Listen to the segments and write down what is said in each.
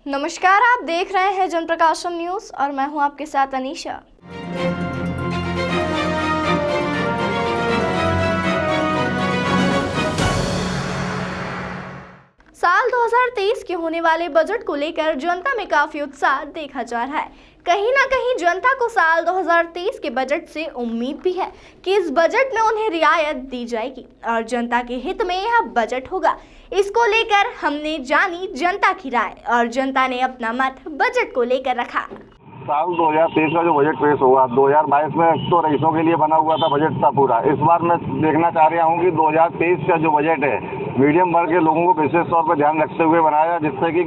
नमस्कार, आप देख रहे हैं जनप्रकाशन न्यूज और मैं हूं आपके साथ अनीशा। साल 2023 के होने वाले बजट को लेकर जनता में काफी उत्साह देखा जा रहा है। कहीं ना कहीं जनता को साल 2023 के बजट से उम्मीद भी है कि इस बजट में उन्हें रियायत दी जाएगी और जनता के हित में यह बजट होगा। इसको लेकर हमने जानी जनता की राय और जनता ने अपना मत बजट को लेकर रखा। साल 2023 का जो बजट पेश हुआ 2022 में तो रईसों के लिए बना हुआ था बजट था पूरा। इस बार मैं देखना चाह रहा हूँ कि 2023 का जो बजट है मीडियम वर्ग के लोगों को विशेष तौर पर ध्यान रखते हुए बनाया, जिससे कि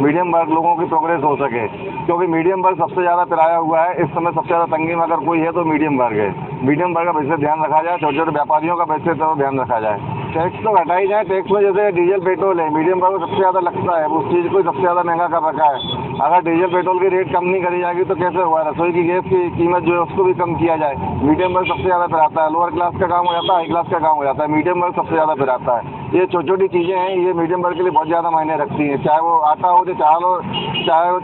मीडियम वर्ग लोगों की प्रोग्रेस हो सके, क्योंकि मीडियम वर्ग सबसे ज़्यादा पिराया हुआ है। इस समय सबसे ज़्यादा तंगी में अगर कोई है तो मीडियम वर्ग है। मीडियम वर्ग का विशेष ध्यान रखा जाए, छोटे छोटे व्यापारियों का विशेष ध्यान रखा जाए। टैक्स तो घटाई जाए। टैक्स में जैसे डीजल पेट्रोल है, मीडियम वर्ग को सबसे ज़्यादा लगता है, उस चीज़ को सबसे ज़्यादा महंगा कर रखा है। अगर डीजल पेट्रोल की रेट कम नहीं करी जाएगी तो कैसे हुआ? रसोई की गैस की कीमत जो है उसको भी कम किया जाए। मीडियम वर्ग सबसे ज़्यादा पिराता है। लोअर क्लास का काम हो जाता है, हाई क्लास का काम हो जाता है, मीडियम वर्ग सबसे ज़्यादा पिराता है। ये छोटी छोटी चीज़ें हैं, ये मीडियम वर्ग के लिए बहुत ज़्यादा मायने रखती हैं। चाहे वो आटा हो, चाहे चावल हो, चाहे वो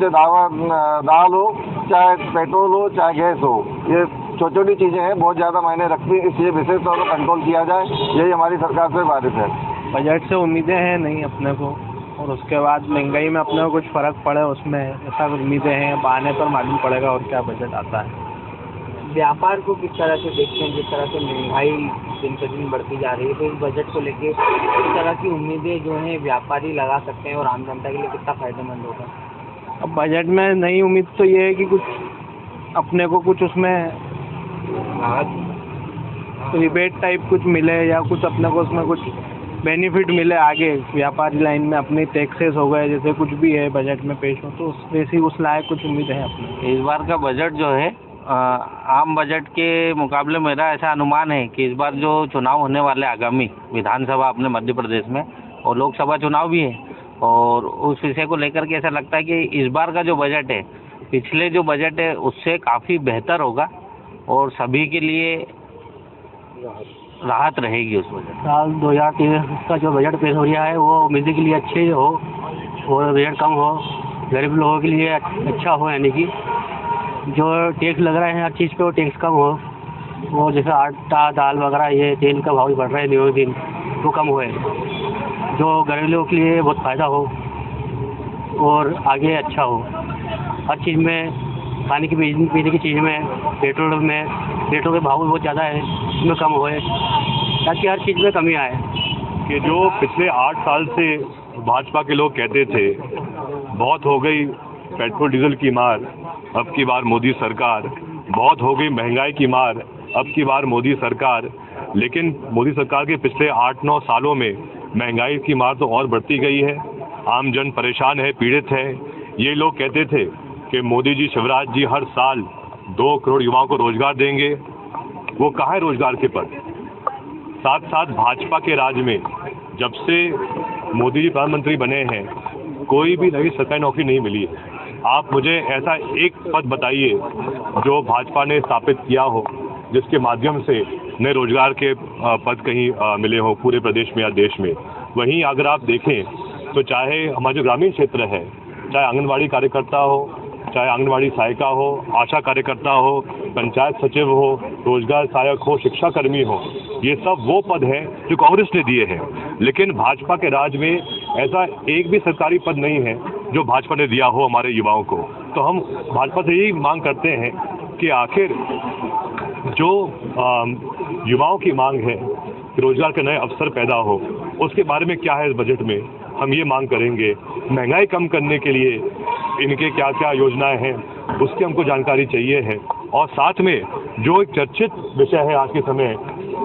दाल हो, चाहे पेट्रोल हो, चाहे गैस हो, ये छोटी छोटी चीज़ें हैं, बहुत ज़्यादा मायने रखती हैं। इसलिए विशेष तौर पर कंट्रोल किया जाए, यही हमारी सरकार से गुजारिश है। बजट से उम्मीदें हैं नहीं अपने को, और उसके बाद महंगाई में अपने को कुछ फ़र्क पड़े उसमें ऐसा उम्मीदें हैं। आने पर मालूम पड़ेगा और क्या बजट आता है। व्यापार को किस तरह से देखते हैं? जिस तरह से महंगाई दिन पर दिन बढ़ती जा रही है, तो इस बजट को लेके किस तरह की उम्मीदें जो हैं व्यापारी लगा सकते हैं और आम जनता के लिए कितना फ़ायदेमंद होगा? अब बजट में नई उम्मीद तो ये है कि कुछ अपने को कुछ उसमें रिबेट टाइप कुछ मिले, या कुछ अपने को उसमें कुछ बेनिफिट मिले आगे व्यापारी लाइन में। अपने टैक्सेस हो गए, जैसे कुछ भी है बजट में पेश हो, तो वैसी उस लायक कुछ उम्मीद है अपने। इस बार का बजट जो है आम बजट के मुकाबले मेरा ऐसा अनुमान है कि इस बार जो चुनाव होने वाले आगामी विधानसभा अपने मध्य प्रदेश में और लोकसभा चुनाव भी है, और उस विषय को लेकर के ऐसा लगता है कि इस बार का जो बजट है पिछले जो बजट है उससे काफ़ी बेहतर होगा और सभी के लिए राहत रहेगी उस बजट। साल 2023 का जो बजट पेश हो रहा है वो उम्मीद के लिए अच्छे हो और रेट कम हो, गरीब लोगों के लिए अच्छा हो, यानी कि जो टैक्स लग रहा है हर चीज़ पे वो टैक्स कम हो। वो जैसे आटा दाल वगैरह ये तेल का भाव बढ़ रहा है दिनों दिन, वो कम होए, जो गरीब लोगों के लिए बहुत फ़ायदा हो और आगे अच्छा हो। हर चीज़ में, खाने की पीने की चीज़ में, पेट्रोल के भाव भी बहुत ज़्यादा है, उसमें कम होए ताकि हर चीज़ में कमी आए। कि जो पिछले 8 साल से भाजपा के लोग कहते थे बहुत हो गई पेट्रोल डीजल की मार, अब की बार मोदी सरकार, बहुत हो गई महंगाई की मार, अब की बार मोदी सरकार। लेकिन मोदी सरकार के पिछले 8-9 सालों में महंगाई की मार तो और बढ़ती गई है। आम जन परेशान है, पीड़ित है। ये लोग कहते थे कि मोदी जी, शिवराज जी हर साल 2 करोड़ युवाओं को रोजगार देंगे। वो कहाँ है रोजगार के पद? साथ साथ भाजपा के राज में जब से मोदी जी प्रधानमंत्री बने हैं कोई भी नई सरकारी नौकरी नहीं मिली है। आप मुझे ऐसा एक पद बताइए जो भाजपा ने स्थापित किया हो जिसके माध्यम से नए रोजगार के पद कहीं मिले हो पूरे प्रदेश में या देश में। वहीं अगर आप देखें तो चाहे हमारा जो ग्रामीण क्षेत्र है, चाहे आंगनवाड़ी कार्यकर्ता हो, चाहे आंगनवाड़ी सहायिका हो, आशा कार्यकर्ता हो, पंचायत सचिव हो, रोजगार सहायक हो, शिक्षा कर्मी हो, ये सब वो पद हैं जो कांग्रेस ने दिए हैं। लेकिन भाजपा के राज में ऐसा एक भी सरकारी पद नहीं है जो भाजपा ने दिया हो हमारे युवाओं को। तो हम भाजपा से यही मांग करते हैं कि आखिर जो युवाओं की मांग है कि रोजगार के नए अवसर पैदा हो, उसके बारे में क्या है इस बजट में हम ये मांग करेंगे। महंगाई कम करने के लिए इनके क्या क्या योजनाएं हैं उसकी हमको जानकारी चाहिए है। और साथ में जो एक चर्चित विषय है आज के समय,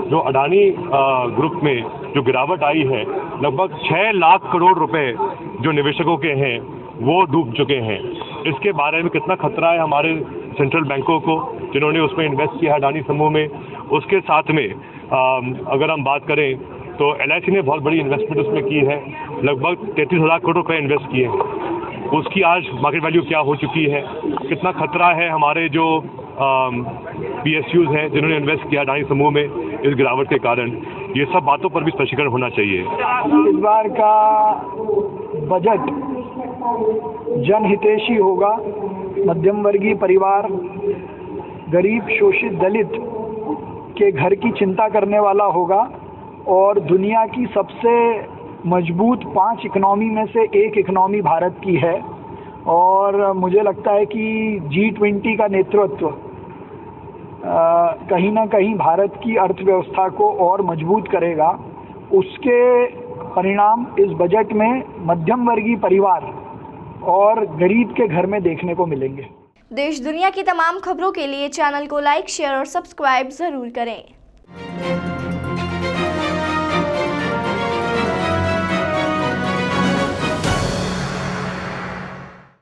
जो अडानी ग्रुप में जो गिरावट आई है, लगभग 6 लाख करोड़ रुपए जो निवेशकों के हैं वो डूब चुके हैं। इसके बारे में कितना खतरा है हमारे सेंट्रल बैंकों को जिन्होंने उसमें इन्वेस्ट किया है अडानी समूह में। उसके साथ में अगर हम बात करें तो LIC ने बहुत बड़ी इन्वेस्टमेंट उसमें की है, लगभग 33,000 करोड़ रुपए इन्वेस्ट किए हैं। उसकी आज मार्केट वैल्यू क्या हो चुकी है, कितना खतरा है हमारे जो PSUs हैं जिन्होंने इन्वेस्ट किया अडानी समूह में इस गिरावट के कारण। ये सब बातों पर भी स्पष्टीकरण होना चाहिए। इस बार का बजट जनहितैषी होगा, मध्यम वर्गीय परिवार, गरीब शोषित दलित के घर की चिंता करने वाला होगा और दुनिया की सबसे मजबूत 5 इकनॉमी में से एक इकनॉमी भारत की है। और मुझे लगता है कि G20 का नेतृत्व कहीं ना कहीं भारत की अर्थव्यवस्था को और मजबूत करेगा। उसके परिणाम इस बजट में मध्यम वर्गीय परिवार और गरीब के घर में देखने को मिलेंगे। देश दुनिया की तमाम खबरों के लिए चैनल को लाइक, शेयर और सब्सक्राइब जरूर करें।